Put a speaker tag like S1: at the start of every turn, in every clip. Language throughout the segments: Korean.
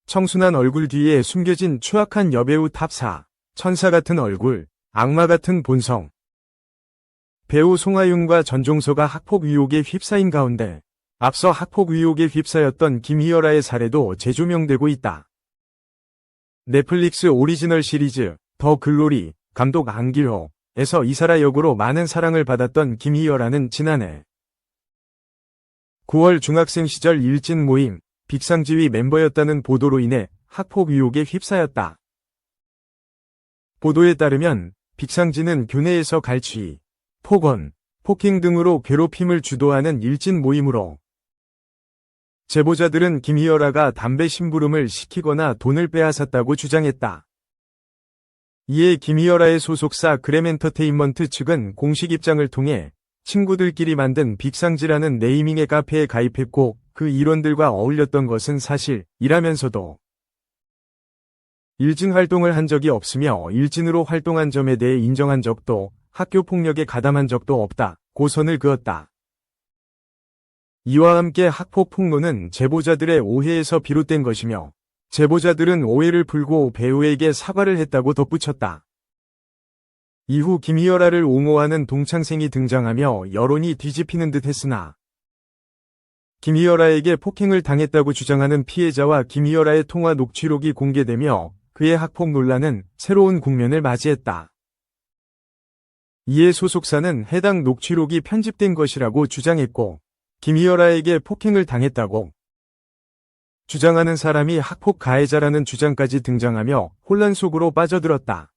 S1: 청순한 얼굴 뒤에 숨겨진 추악한 여배우 탑4, 천사 같은 얼굴, 악마 같은 본성. 배우 송하윤과 전종서가 학폭 의혹에 휩싸인 가운데 앞서 학폭 의혹에 휩싸였던 김희열아의 사례도 재조명되고 있다. 넷플릭스 오리지널 시리즈 더 글로리, 감독 안길호에서 이사라 역으로 많은 사랑을 받았던 김희열아는 지난해 9월 중학생 시절 일진 모임 빅상지위 멤버였다는 보도로 인해 학폭 의혹에 휩싸였다. 보도에 따르면 빅상지는 교내에서 갈취, 폭언, 폭행 등으로 괴롭힘을 주도하는 일진 모임으로 제보자들은 김희열아가 담배 심부름을 시키거나 돈을 빼앗았다고 주장했다. 이에 김희열아의 소속사 그램엔터테인먼트 측은 공식 입장을 통해 친구들끼리 만든 빅상지라는 네이밍의 카페에 가입했고 그 일원들과 어울렸던 것은 사실이라면서도 일진 활동을 한 적이 없으며 일진으로 활동한 점에 대해 인정한 적도 학교 폭력에 가담한 적도 없다고 선을 그었다. 이와 함께 학폭 폭로는 제보자들의 오해에서 비롯된 것이며 제보자들은 오해를 풀고 배우에게 사과를 했다고 덧붙였다. 이후 김희열아를 옹호하는 동창생이 등장하며 여론이 뒤집히는 듯 했으나 김희열아에게 폭행을 당했다고 주장하는 피해자와 김희열아의 통화 녹취록이 공개되며 그의 학폭 논란은 새로운 국면을 맞이했다. 이에 소속사는 해당 녹취록이 편집된 것이라고 주장했고 김희열아에게 폭행을 당했다고 주장하는 사람이 학폭 가해자라는 주장까지 등장하며 혼란 속으로 빠져들었다.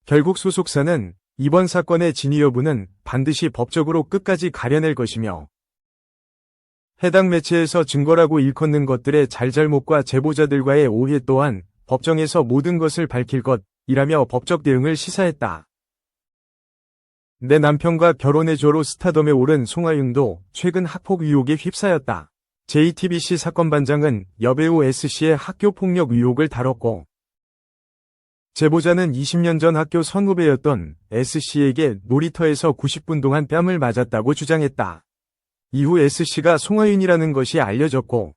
S1: 결국 소속사는 이번 사건의 진위 여부는 반드시 법적으로 끝까지 가려낼 것이며 해당 매체에서 증거라고 일컫는 것들의 잘잘못과 제보자들과의 오해 또한 법정에서 모든 것을 밝힐 것이라며 법적 대응을 시사했다. 내 남편과 결혼해줘로 스타덤에 오른 송하윤도 최근 학폭 의혹에 휩싸였다. JTBC 사건반장은 여배우 S씨의 학교폭력 의혹을 다뤘고 제보자는 20년 전 학교 선후배였던 S씨에게 놀이터에서 90분 동안 뺨을 맞았다고 주장했다. 이후 S씨가 송하윤이라는 것이 알려졌고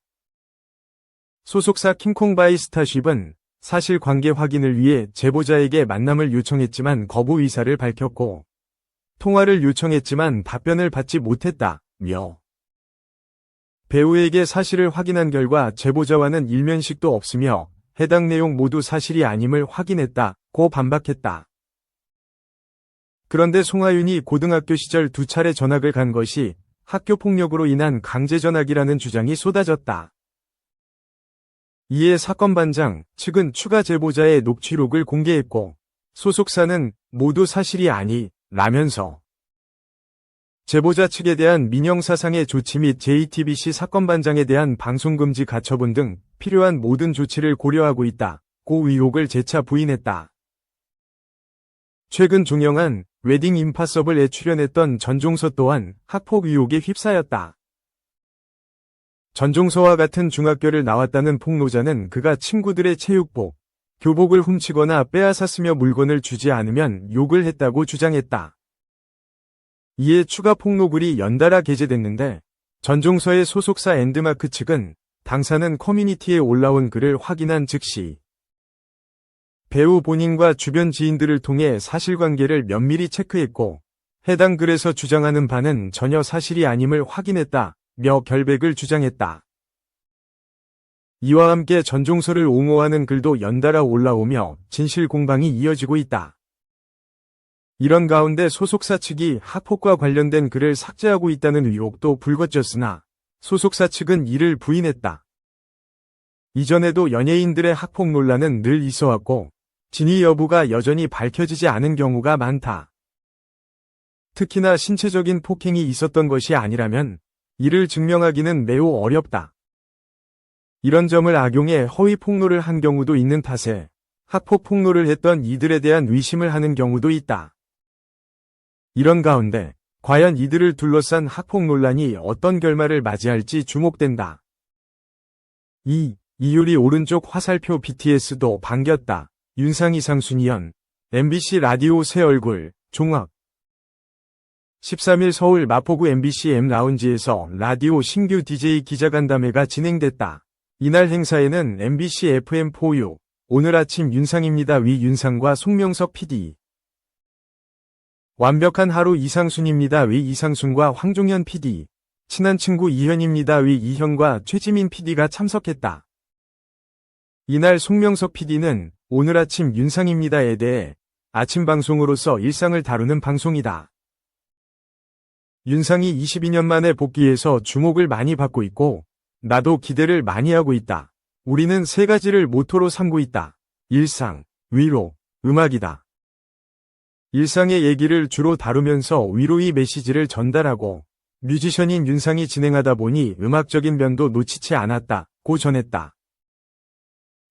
S1: 소속사 킹콩바이 스타쉽은 사실관계 확인을 위해 제보자에게 만남을 요청했지만 거부 의사를 밝혔고 통화를 요청했지만 답변을 받지 못했다며 배우에게 사실을 확인한 결과 제보자와는 일면식도 없으며 해당 내용 모두 사실이 아님을 확인했다고 반박했다. 그런데 송하윤이 고등학교 시절 2차례 전학을 간 것이 학교 폭력으로 인한 강제 전학이라는 주장이 쏟아졌다. 이에 사건반장 측은 추가 제보자의 녹취록을 공개했고 소속사는 모두 사실이 아니라면서 제보자 측에 대한 민형사상의 조치 및 JTBC 사건반장에 대한 방송금지 가처분 등 필요한 모든 조치를 고려하고 있다고 의혹을 재차 부인했다. 최근 종영한 웨딩 임파서블에 출연했던 전종서 또한 학폭 의혹에 휩싸였다. 전종서와 같은 중학교를 나왔다는 폭로자는 그가 친구들의 체육복, 교복을 훔치거나 빼앗았으며 물건을 주지 않으면 욕을 했다고 주장했다. 이에 추가 폭로글이 연달아 게재됐는데 전종서의 소속사 엔드마크 측은 당사는 커뮤니티에 올라온 글을 확인한 즉시 배우 본인과 주변 지인들을 통해 사실관계를 면밀히 체크했고 해당 글에서 주장하는 바는 전혀 사실이 아님을 확인했다며 결백을 주장했다. 이와 함께 전종서를 옹호하는 글도 연달아 올라오며 진실 공방이 이어지고 있다. 이런 가운데 소속사 측이 학폭과 관련된 글을 삭제하고 있다는 의혹도 불거졌으나 소속사 측은 이를 부인했다. 이전에도 연예인들의 학폭 논란은 늘 있어왔고 진위 여부가 여전히 밝혀지지 않은 경우가 많다. 특히나 신체적인 폭행이 있었던 것이 아니라면 이를 증명하기는 매우 어렵다. 이런 점을 악용해 허위 폭로를 한 경우도 있는 탓에 학폭 폭로를 했던 이들에 대한 의심을 하는 경우도 있다. 이런 가운데 과연 이들을 둘러싼 학폭 논란이 어떤 결말을 맞이할지 주목된다. 이효리 오른쪽 화살표 BTS도 반겼다. 윤상이 상순이연 MBC 라디오 새 얼굴 종합 13일 서울 마포구 MBC M 라운지에서 라디오 신규 DJ 기자간담회가 진행됐다. 이날 행사에는 MBC FM4U, 오늘 아침 윤상입니다 위 윤상과 송명석 PD, 완벽한 하루 이상순입니다 위 이상순과 황종현 PD, 친한 친구 이현입니다 위 이현과 최지민 PD가 참석했다. 이날 송명석 PD는 오늘 아침 윤상입니다에 대해 아침 방송으로서 일상을 다루는 방송이다. 윤상이 22년 만에 복귀해서 주목을 많이 받고 있고 나도 기대를 많이 하고 있다. 우리는 세 가지를 모토로 삼고 있다. 일상, 위로, 음악이다. 일상의 얘기를 주로 다루면서 위로의 메시지를 전달하고 뮤지션인 윤상이 진행하다 보니 음악적인 면도 놓치지 않았다고 전했다.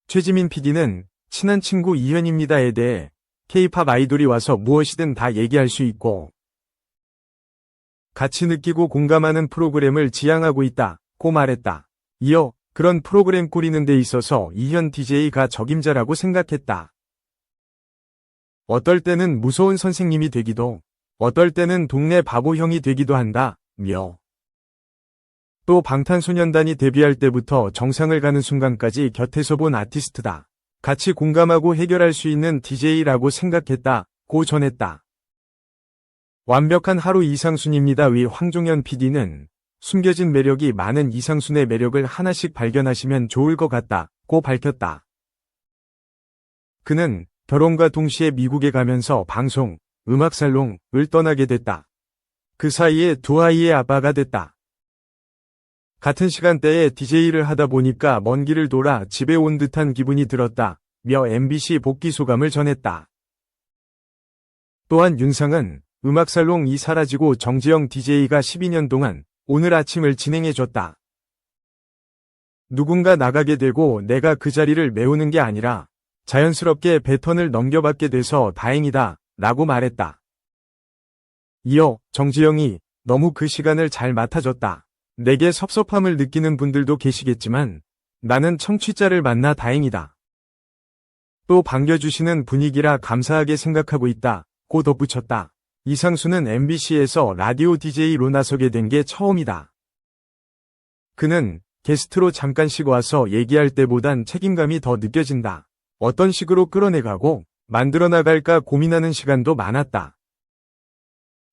S1: 최지민 PD는 친한 친구 이현입니다에 대해 K-팝 아이돌이 와서 무엇이든 다 얘기할 수 있고 같이 느끼고 공감하는 프로그램을 지향하고 있다고 말했다. 이어 그런 프로그램 꾸리는 데 있어서 이현 DJ가 적임자라고 생각했다. 어떨 때는 무서운 선생님이 되기도, 어떨 때는 동네 바보 형이 되기도 한다며. 또 방탄소년단이 데뷔할 때부터 정상을 가는 순간까지 곁에서 본 아티스트다. 같이 공감하고 해결할 수 있는 DJ라고 생각했다고 전했다. 완벽한 하루 이상순입니다 위 황종현 PD는 숨겨진 매력이 많은 이상순의 매력을 하나씩 발견하시면 좋을 것 같다고 밝혔다. 그는 결혼과 동시에 미국에 가면서 방송, 음악살롱을 떠나게 됐다. 그 사이에 두 아이의 아빠가 됐다. 같은 시간대에 DJ를 하다 보니까 먼 길을 돌아 집에 온 듯한 기분이 들었다며 MBC 복귀 소감을 전했다. 또한 윤상은 음악살롱이 사라지고 정지영 DJ가 12년 동안 오늘 아침을 진행해줬다. 누군가 나가게 되고 내가 그 자리를 메우는 게 아니라 자연스럽게 배턴을 넘겨받게 돼서 다행이다 라고 말했다. 이어 정지영이 너무 그 시간을 잘 맡아줬다. 내게 섭섭함을 느끼는 분들도 계시겠지만 나는 청취자를 만나 다행이다. 또 반겨주시는 분위기라 감사하게 생각하고 있다고 덧붙였다. 이상순은 MBC에서 라디오 DJ로 나서게 된 게 처음이다. 그는 게스트로 잠깐씩 와서 얘기할 때보단 책임감이 더 느껴진다. 어떤 식으로 끌어내가고 만들어 나갈까 고민하는 시간도 많았다.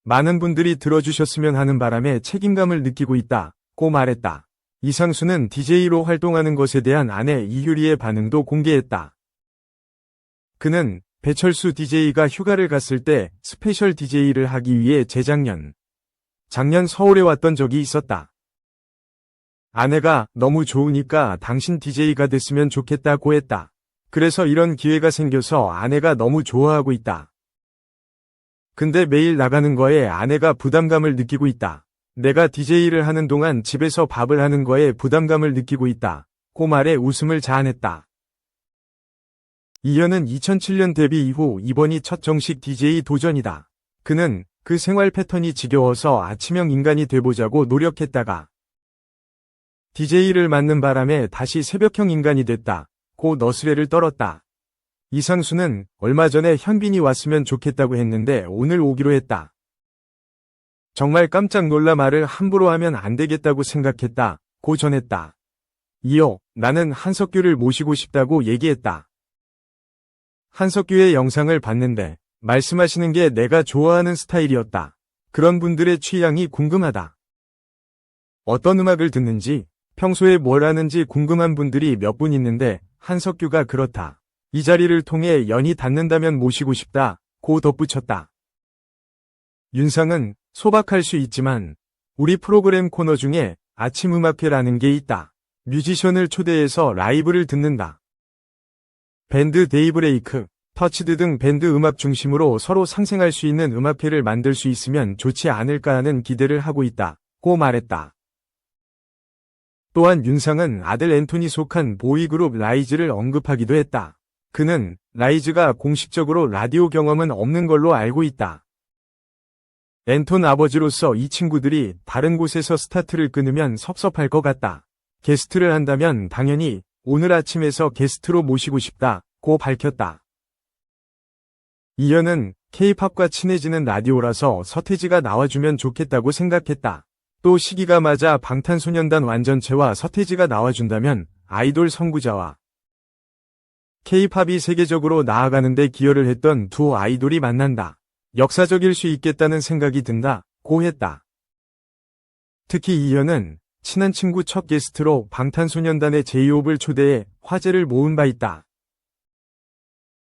S1: 많은 분들이 들어주셨으면 하는 바람에 책임감을 느끼고 있다고 말했다. 이상순은 DJ로 활동하는 것에 대한 아내 이효리의 반응도 공개했다. 그는 배철수 DJ가 휴가를 갔을 때 스페셜 DJ를 하기 위해 작년 서울에 왔던 적이 있었다. 아내가 너무 좋으니까 당신 DJ가 됐으면 좋겠다고 했다. 그래서 이런 기회가 생겨서 아내가 너무 좋아하고 있다. 근데 매일 나가는 거에 아내가 부담감을 느끼고 있다. 내가 DJ를 하는 동안 집에서 밥을 하는 거에 부담감을 느끼고 있다고 말해 웃음을 자아냈다. 이현은 2007년 데뷔 이후 이번이 첫 정식 DJ 도전이다. 그는 그 생활 패턴이 지겨워서 아침형 인간이 돼보자고 노력했다가 DJ를 맡는 바람에 다시 새벽형 인간이 됐다고 너스레를 떨었다. 이상순은 얼마 전에 현빈이 왔으면 좋겠다고 했는데 오늘 오기로 했다. 정말 깜짝 놀라 말을 함부로 하면 안 되겠다고 생각했다고 전했다. 이어 나는 한석규를 모시고 싶다고 얘기했다. 한석규의 영상을 봤는데 말씀하시는 게 내가 좋아하는 스타일이었다. 그런 분들의 취향이 궁금하다. 어떤 음악을 듣는지, 평소에 뭘 하는지 궁금한 분들이 몇 분 있는데 한석규가 그렇다. 이 자리를 통해 연이 닿는다면 모시고 싶다고 덧붙였다. 윤상은 소박할 수 있지만 우리 프로그램 코너 중에 아침 음악회라는 게 있다. 뮤지션을 초대해서 라이브를 듣는다. 밴드 데이브레이크, 터치드 등 밴드 음악 중심으로 서로 상생할 수 있는 음악회를 만들 수 있으면 좋지 않을까 하는 기대를 하고 있다고 말했다. 또한 윤상은 아들 앤톤이 속한 보이그룹 라이즈를 언급하기도 했다. 그는 라이즈가 공식적으로 라디오 경험은 없는 걸로 알고 있다. 앤톤 아버지로서 이 친구들이 다른 곳에서 스타트를 끊으면 섭섭할 것 같다. 게스트를 한다면 당연히 오늘 아침에서 게스트로 모시고 싶다고 밝혔다. 이현은 K-팝과 친해지는 라디오라서 서태지가 나와주면 좋겠다고 생각했다. 또 시기가 맞아 방탄소년단 완전체와 서태지가 나와준다면 아이돌 선구자와 K-팝이 세계적으로 나아가는 데 기여를 했던 두 아이돌이 만난다. 역사적일 수 있겠다는 생각이 든다. 고 했다. 특히 이현은 친한 친구 첫 게스트로 방탄소년단의 제이홉을 초대해 화제를 모은 바 있다.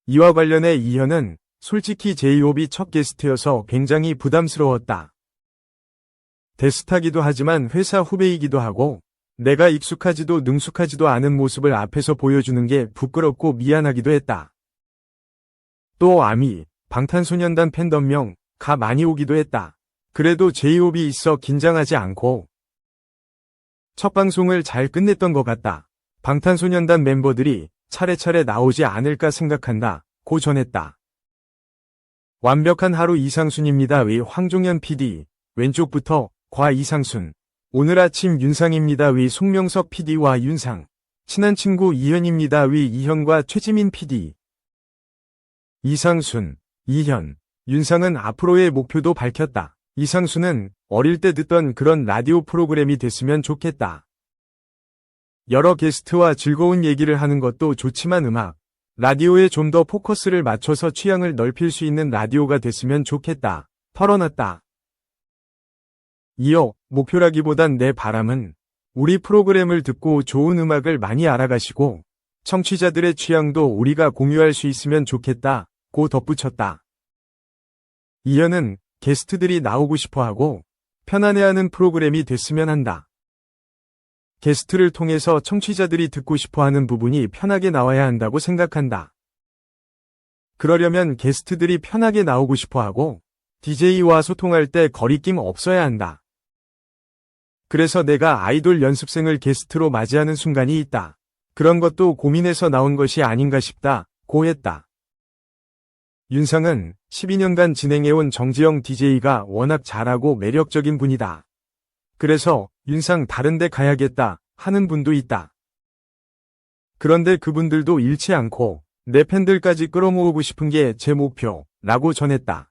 S1: 이와 관련해 이현은 솔직히 제이홉이 첫 게스트여서 굉장히 부담스러웠다. 대스타기도 하지만 회사 후배이기도 하고 내가 익숙하지도 능숙하지도 않은 모습을 앞에서 보여주는 게 부끄럽고 미안하기도 했다. 또 아미, 방탄소년단 팬덤명가 많이 오기도 했다. 그래도 제이홉이 있어 긴장하지 않고 첫 방송을 잘 끝냈던 것 같다. 방탄소년단 멤버들이 차례차례 나오지 않을까 생각한다. 고 전했다. 완벽한 하루 이상순입니다.의 황종현 PD, 왼쪽부터 과 이상순. 오늘 아침 윤상입니다.의 송명석 PD와 윤상. 친한 친구 이현입니다.의 이현과 최지민 PD. 이상순, 이현, 윤상은 앞으로의 목표도 밝혔다. 이상순은 어릴 때 듣던 그런 라디오 프로그램이 됐으면 좋겠다. 여러 게스트와 즐거운 얘기를 하는 것도 좋지만 라디오에 좀 더 포커스를 맞춰서 취향을 넓힐 수 있는 라디오가 됐으면 좋겠다. 털어놨다. 이어 목표라기보단 내 바람은 우리 프로그램을 듣고 좋은 음악을 많이 알아가시고 청취자들의 취향도 우리가 공유할 수 있으면 좋겠다. 고 덧붙였다. 이현은 게스트들이 나오고 싶어하고 편안해하는 프로그램이 됐으면 한다. 게스트를 통해서 청취자들이 듣고 싶어하는 부분이 편하게 나와야 한다고 생각한다. 그러려면 게스트들이 편하게 나오고 싶어하고 DJ와 소통할 때 거리낌 없어야 한다. 그래서 내가 아이돌 연습생을 게스트로 맞이하는 순간이 있다. 그런 것도 고민해서 나온 것이 아닌가 싶다. 고 했다. 윤상은 12년간 진행해온 정지영 DJ가 워낙 잘하고 매력적인 분이다. 그래서 윤상 다른 데 가야겠다 하는 분도 있다. 그런데 그분들도 잃지 않고 내 팬들까지 끌어모으고 싶은 게 제 목표라고 전했다.